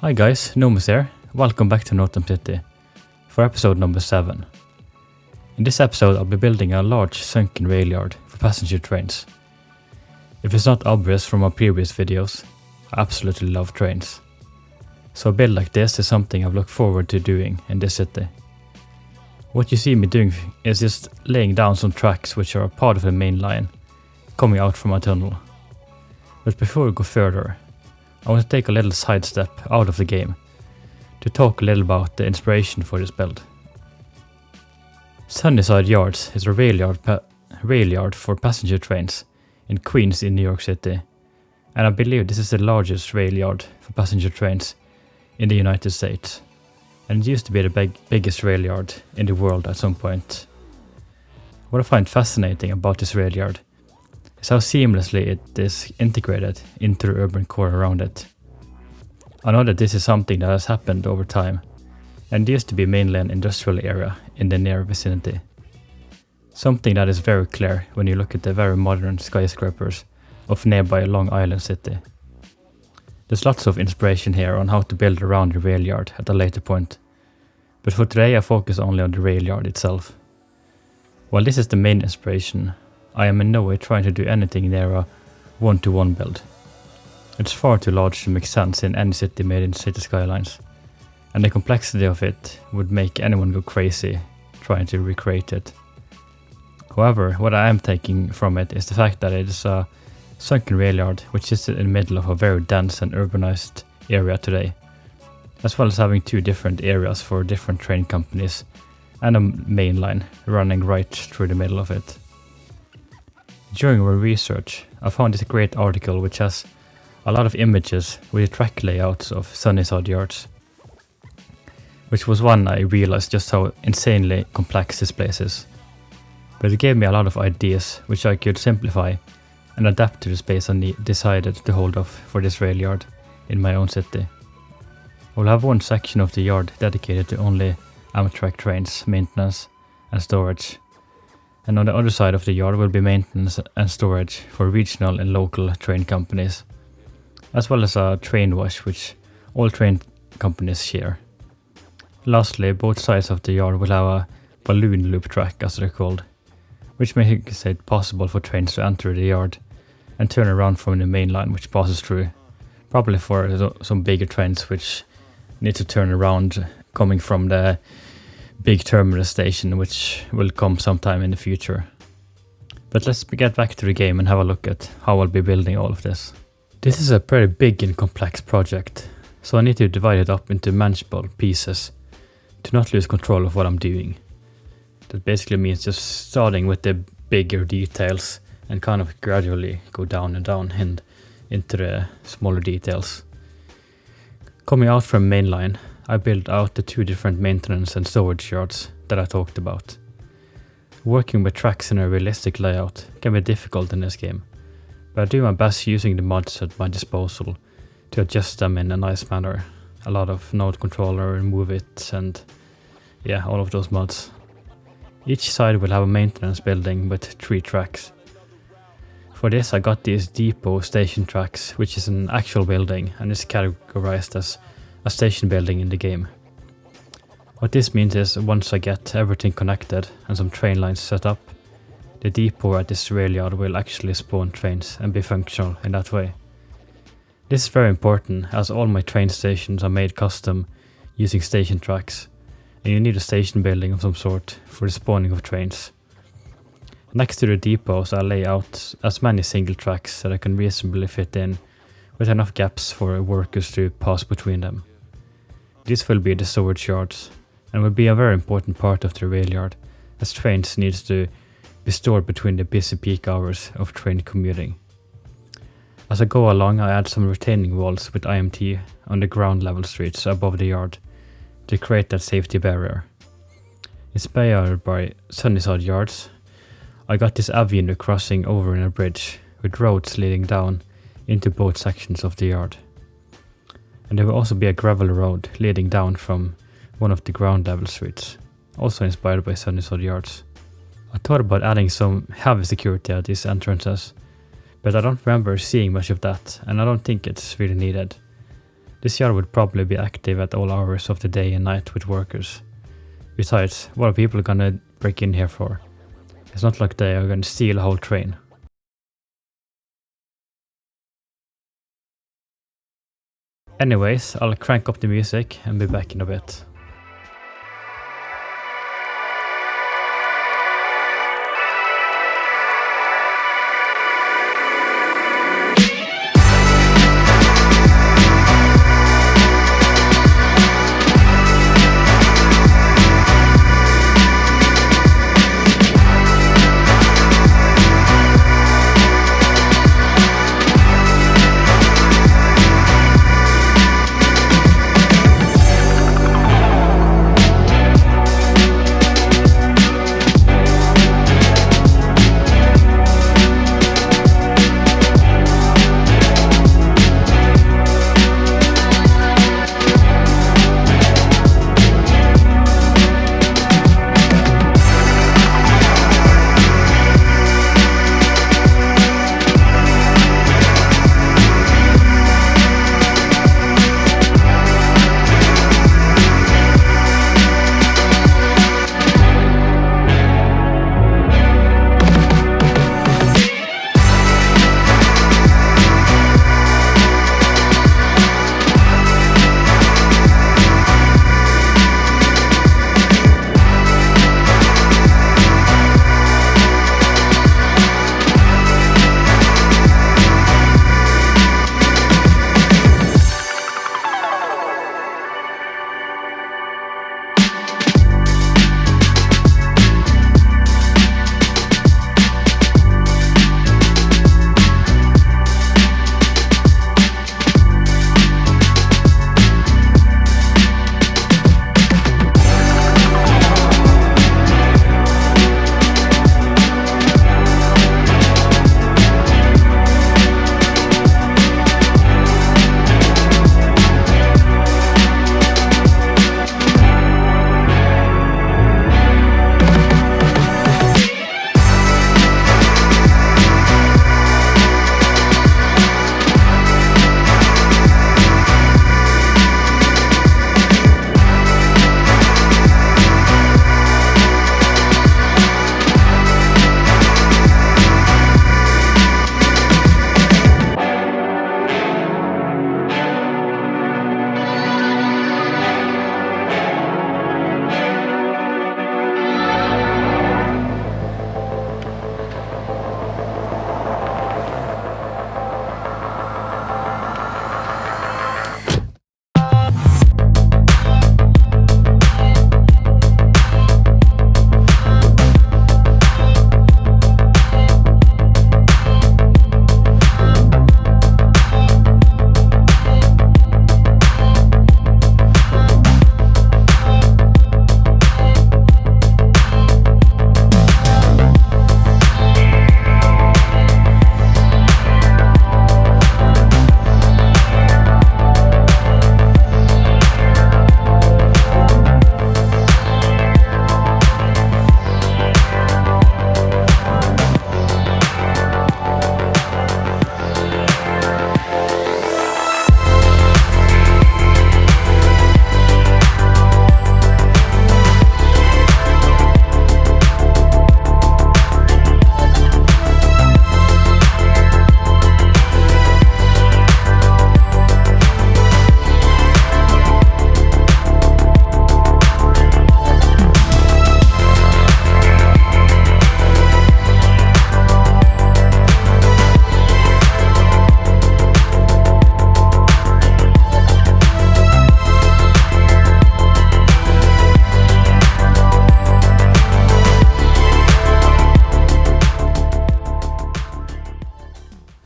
Hi guys, Nomus here. Welcome back to Northam City for episode number 7. In this episode I'll be building a large sunken railyard for passenger trains. If it's not obvious from our previous videos, I absolutely love trains. So a build like this is something I've looked forward to doing in this city. What you see me doing is just laying down some tracks which are a part of the main line, coming out from a tunnel. But before we go further, I want to take a little sidestep out of the game to talk a little about the inspiration for this build. Sunnyside Yards is a railyard for passenger trains in Queens in New York City, and I believe this is the largest railyard for passenger trains in the United States, and it used to be the biggest railyard in the world at some point. What I find fascinating about this railyard is how seamlessly it is integrated into the urban core around it. I know that this is something that has happened over time, and it used to be mainly an industrial area in the near vicinity. Something that is very clear when you look at the very modern skyscrapers of nearby Long Island City. There's lots of inspiration here on how to build around the railyard at a later point, but for today I focus only on the railyard itself. While this is the main inspiration, I am in no way trying to do anything near a one-to-one build. It's far too large to make sense in any city made in Cities Skylines, and the complexity of it would make anyone go crazy trying to recreate it. However, what I am taking from it is the fact that it is a sunken railyard which is in the middle of a very dense and urbanized area today, as well as having two different areas for different train companies and a main line running right through the middle of it. During our research, I found this great article which has a lot of images with the track layouts of Sunnyside Yards, which was when I realized just how insanely complex this place is. But it gave me a lot of ideas which I could simplify and adapt to the space I decided to hold off for this railyard in my own city. I will have one section of the yard dedicated to only Amtrak trains, maintenance and storage. And on the other side of the yard will be maintenance and storage for regional and local train companies, as well as a train wash which all train companies share. Lastly, both sides of the yard will have a balloon loop track, as they're called, which makes it possible for trains to enter the yard and turn around from the main line which passes through, probably for some bigger trains which need to turn around coming from the big terminal station, which will come sometime in the future. But let's get back to the game and have a look at how I'll be building all of this. This is a pretty big and complex project, so I need to divide it up into manageable pieces to not lose control of what I'm doing. That basically means just starting with the bigger details and kind of gradually go down and down and into the smaller details. Coming out from mainline, I built out the two different maintenance and storage yards that I talked about. Working with tracks in a realistic layout can be difficult in this game, but I do my best using the mods at my disposal to adjust them in a nice manner. A lot of node controller and move it and yeah, all of those mods. Each side will have a maintenance building with 3 tracks. For this I got these depot station tracks, which is an actual building and is categorized as a station building in the game. What this means is once I get everything connected and some train lines set up, the depot at this railyard will actually spawn trains and be functional in that way. This is very important as all my train stations are made custom using station tracks, and you need a station building of some sort for the spawning of trains. Next to the depots I lay out as many single tracks that I can reasonably fit in with enough gaps for workers to pass between them. This will be the storage yards and will be a very important part of the railyard, as trains need to be stored between the busy peak hours of train commuting. As I go along I add some retaining walls with IMT on the ground level streets above the yard to create that safety barrier. Inspired by Sunnyside Yards, I got this avenue crossing over in a bridge with roads leading down into both sections of the yard. And there will also be a gravel road leading down from one of the ground level streets, also inspired by Sunnyside Yards. I thought about adding some heavy security at these entrances, but I don't remember seeing much of that and I don't think it's really needed. This yard would probably be active at all hours of the day and night with workers. Besides, what are people gonna break in here for? It's not like they are gonna steal a whole train. Anyways, I'll crank up the music and be back in a bit.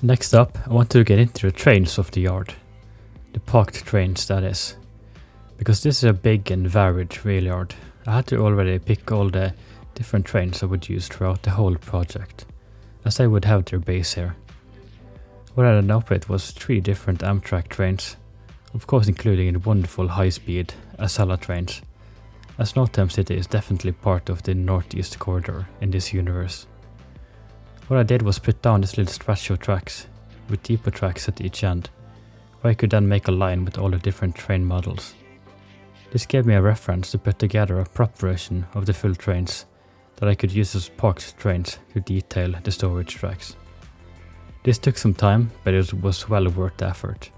Next up, I want to get into the trains of the yard. The parked trains, that is. Because this is a big and varied rail yard, I had to already pick all the different trains I would use throughout the whole project, as they would have their base here. What I ended up with was 3 different Amtrak trains, of course including the wonderful high-speed Acela trains, as Northam City is definitely part of the Northeast corridor in this universe. What I did was put down this little stretch of tracks, with depot tracks at each end, where I could then make a line with all the different train models. This gave me a reference to put together a prop version of the full trains that I could use as parked trains to detail the storage tracks. This took some time, but it was well worth the effort.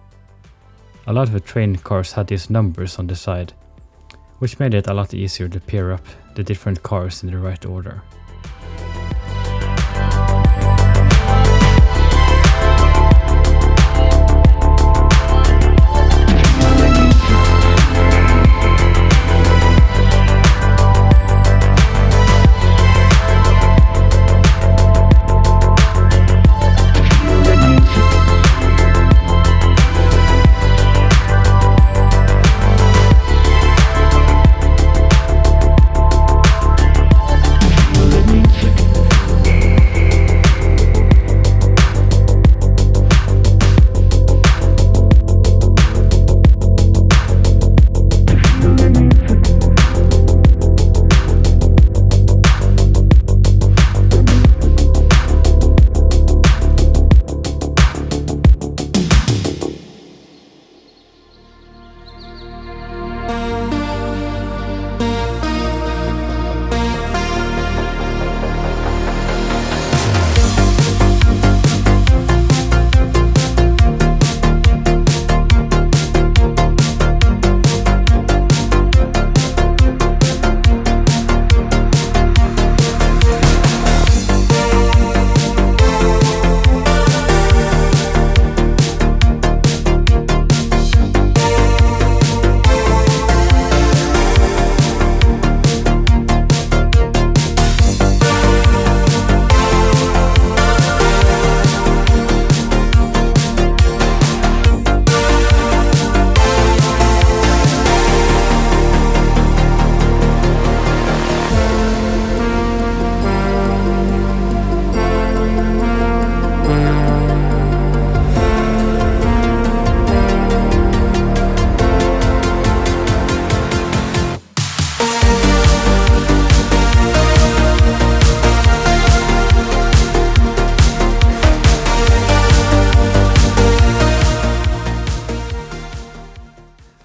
A lot of the train cars had these numbers on the side, which made it a lot easier to pair up the different cars in the right order.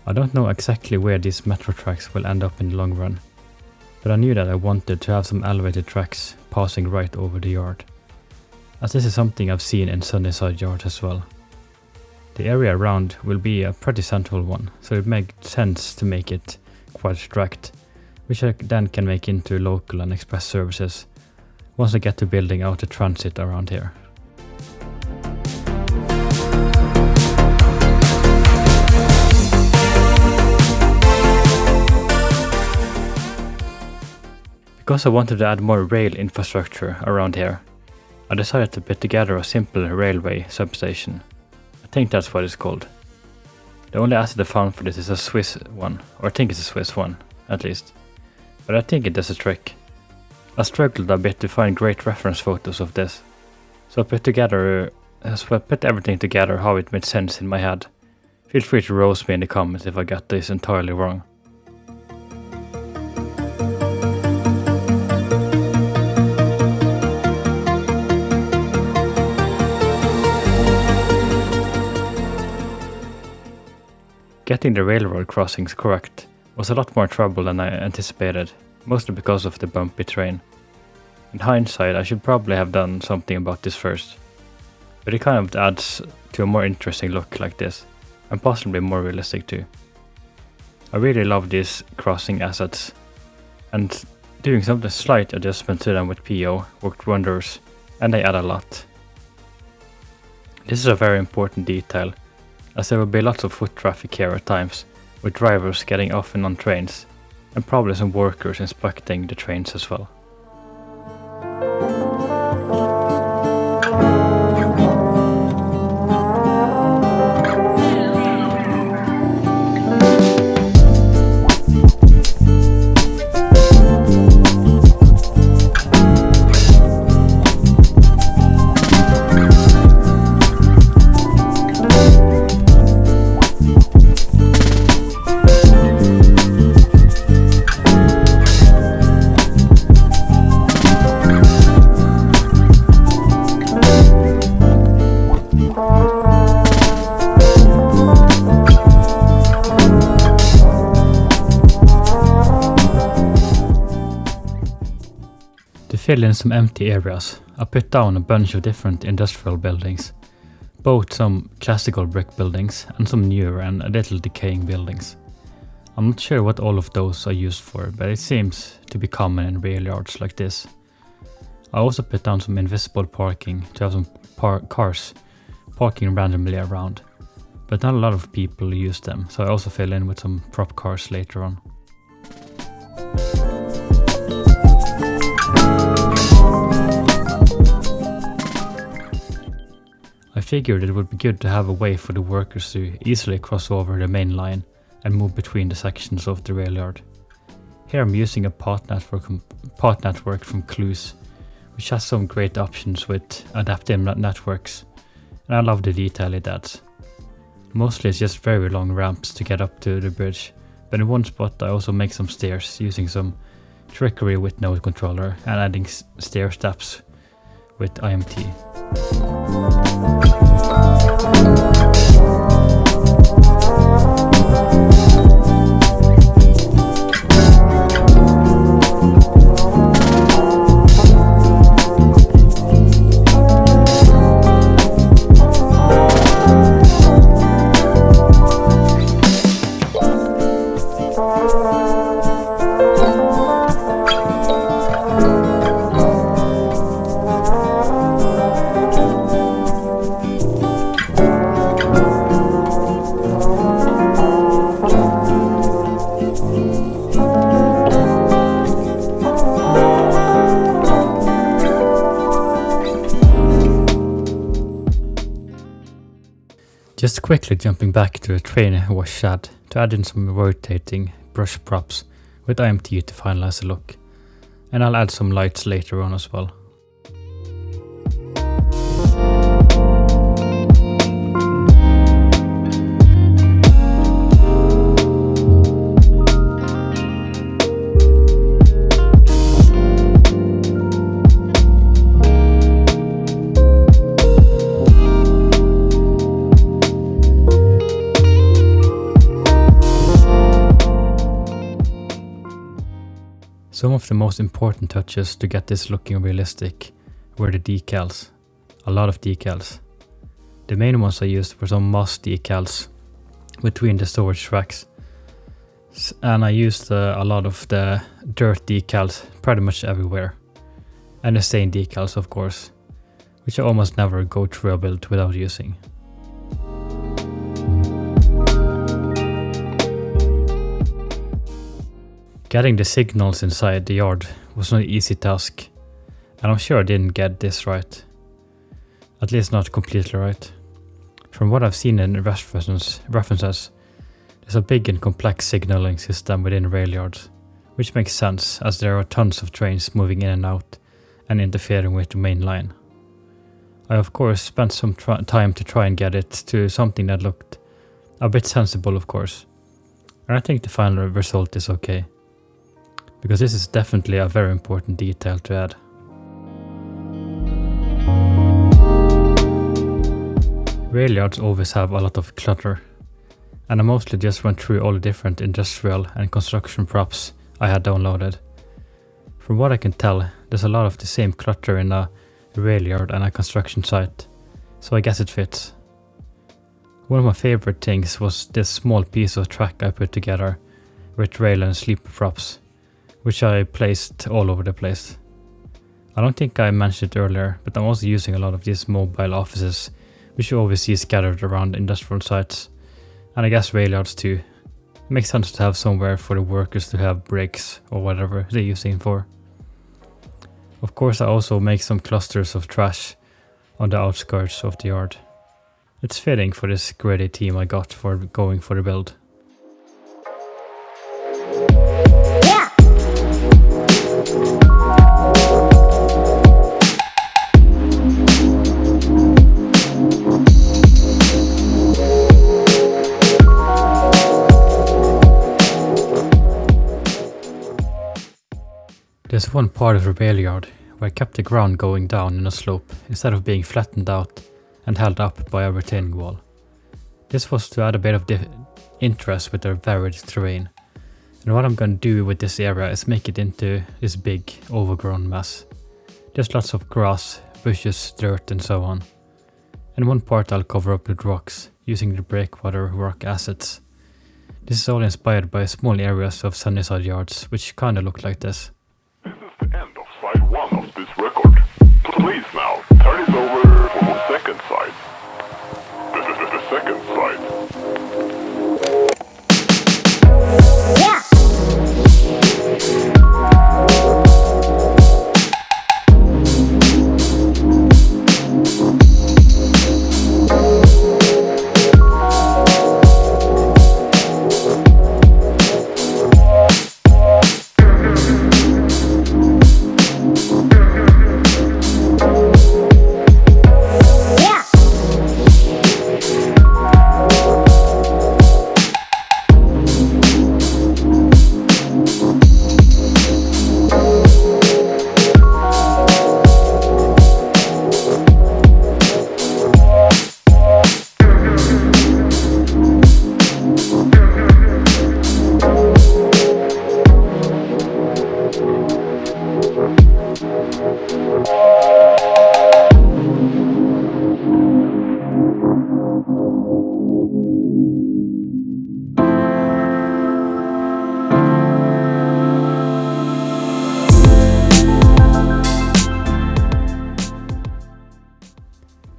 I don't know exactly where these metro tracks will end up in the long run, but I knew that I wanted to have some elevated tracks passing right over the yard, as this is something I've seen in Sunnyside Yards as well. The area around will be a pretty central one, so it makes sense to make it quite direct, which I then can make into local and express services once I get to building out the transit around here. Because I wanted to add more rail infrastructure around here, I decided to put together a simple railway substation. I think that's what it's called. The only asset I found for this is a Swiss one, or I think it's a Swiss one, at least. But I think it does a trick. I struggled a bit to find great reference photos of this, so I put everything together how it made sense in my head. Feel free to roast me in the comments if I got this entirely wrong. Getting the railroad crossings correct was a lot more trouble than I anticipated, mostly because of the bumpy terrain. In hindsight, I should probably have done something about this first, but it kind of adds to a more interesting look like this, and possibly more realistic too. I really love these crossing assets, and doing some slight adjustment to them with PO worked wonders, and they add a lot. This is a very important detail, as there will be lots of foot traffic here at times, with drivers getting off and on trains, and probably some workers inspecting the trains as well. fill in some empty areas, I put down a bunch of different industrial buildings, both some classical brick buildings and some newer and a little decaying buildings. I'm not sure what all of those are used for, but it seems to be common in rail yards like this. I also put down some invisible parking to have some cars parking randomly around, but not a lot of people use them, so I also fill in with some prop cars later on. I figured it would be good to have a way for the workers to easily cross over the main line and move between the sections of the rail yard. Here I'm using a path network from Clues, which has some great options with adaptive networks, and I love the detail it adds. Mostly it's just very long ramps to get up to the bridge, but in one spot I also make some stairs using some trickery with node controller and adding stair steps with IMT. Just quickly jumping back to the train wash shed to add in some rotating brush props with IMT to finalize the look, and I'll add some lights later on as well. Some of the most important touches to get this looking realistic were the decals. A lot of decals. The main ones I used were some moss decals between the storage tracks. And I used a lot of the dirt decals pretty much everywhere. And the stain decals, of course, which I almost never go through a build without using. Getting the signals inside the yard was not an easy task, and I'm sure I didn't get this right. At least not completely right. From what I've seen in references, there's a big and complex signaling system within rail yards, which makes sense as there are tons of trains moving in and out and interfering with the main line. I of course spent some time to try and get it to something that looked a bit sensible, of course, and I think the final result is okay. Because this is definitely a very important detail to add. Rail yards always have a lot of clutter, and I mostly just went through all the different industrial and construction props I had downloaded. From what I can tell, there's a lot of the same clutter in a rail yard and a construction site, so I guess it fits. One of my favorite things was this small piece of track I put together with rail and sleeper props, which I placed all over the place. I don't think I mentioned it earlier, but I'm also using a lot of these mobile offices, which you always see scattered around industrial sites, and I guess rail yards too. It makes sense to have somewhere for the workers to have breaks or whatever they're using for. Of course I also make some clusters of trash on the outskirts of the yard. It's fitting for this grade team I got for going for the build. There's one part of the rail yard where I kept the ground going down in a slope instead of being flattened out and held up by a retaining wall. This was to add a bit of interest with the varied terrain, and what I'm going to do with this area is make it into this big overgrown mess. There's lots of grass, bushes, dirt and so on. And one part I'll cover up with rocks, using the breakwater rock assets. This is all inspired by small areas of Sunnyside Yards, which kinda look like this. This is the end of side 1 of this record. Please now, turn it over for the second side. This is the second side.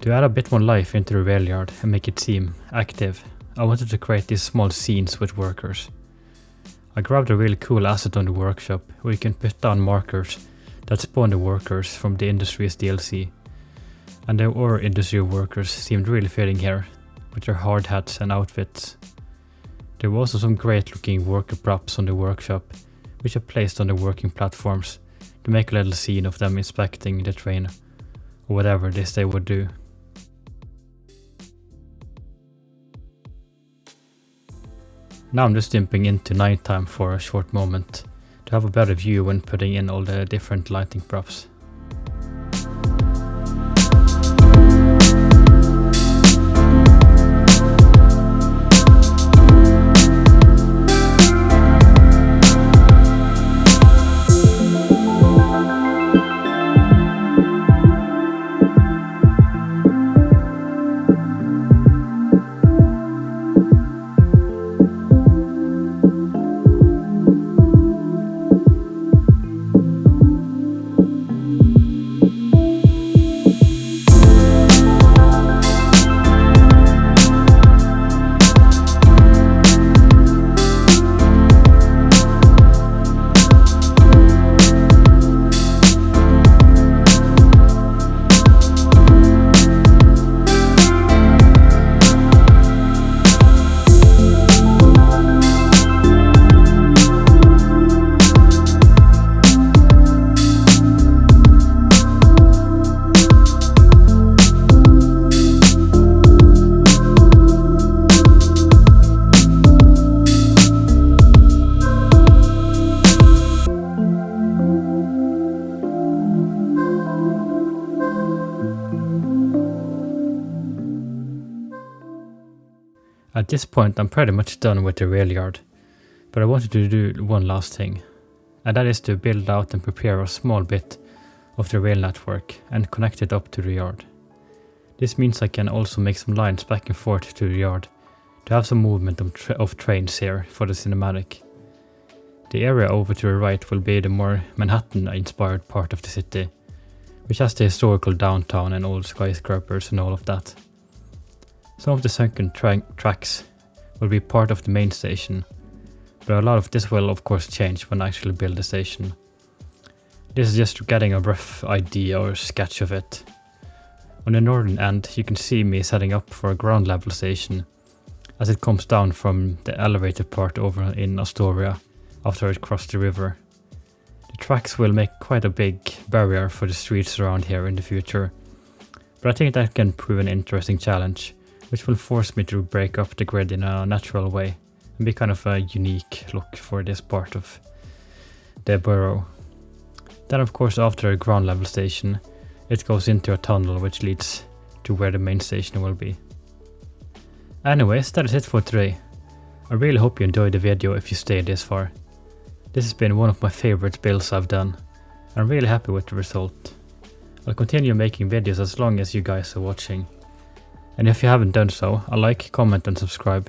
To add a bit more life into the railyard and make it seem active, I wanted to create these small scenes with workers. I grabbed a really cool asset on the workshop where you can put down markers that spawn the workers from the industry's DLC. And our industry workers seemed really fitting here, with their hard hats and outfits. There were also some great looking worker props on the workshop, which I placed on the working platforms to make a little scene of them inspecting the train, or whatever it is they would do. Now I'm just jumping into nighttime for a short moment, to have a better view when putting in all the different lighting props. At this point I'm pretty much done with the railyard, but I wanted to do one last thing, and that is to build out and prepare a small bit of the rail network and connect it up to the yard. This means I can also make some lines back and forth to the yard to have some movement of trains here for the cinematic. The area over to the right will be the more Manhattan-inspired part of the city, which has the historical downtown and old skyscrapers and all of that. Some of the sunken tracks will be part of the main station, but a lot of this will of course change when I actually build the station. This is just getting a rough idea or sketch of it. On the northern end you can see me setting up for a ground level station, as it comes down from the elevated part over in Astoria after it crossed the river. The tracks will make quite a big barrier for the streets around here in the future, but I think that can prove an interesting challenge, which will force me to break up the grid in a natural way and be kind of a unique look for this part of the borough. Then of course after a ground level station, it goes into a tunnel which leads to where the main station will be. Anyways, that is it for today. I really hope you enjoyed the video if you stayed this far. This has been one of my favorite builds I've done. I'm really happy with the result. I'll continue making videos as long as you guys are watching. And if you haven't done so, a like, comment and subscribe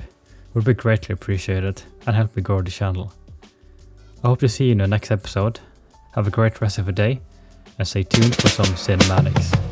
would be greatly appreciated and help me grow the channel. I hope to see you in the next episode. Have a great rest of the day and stay tuned for some cinematics.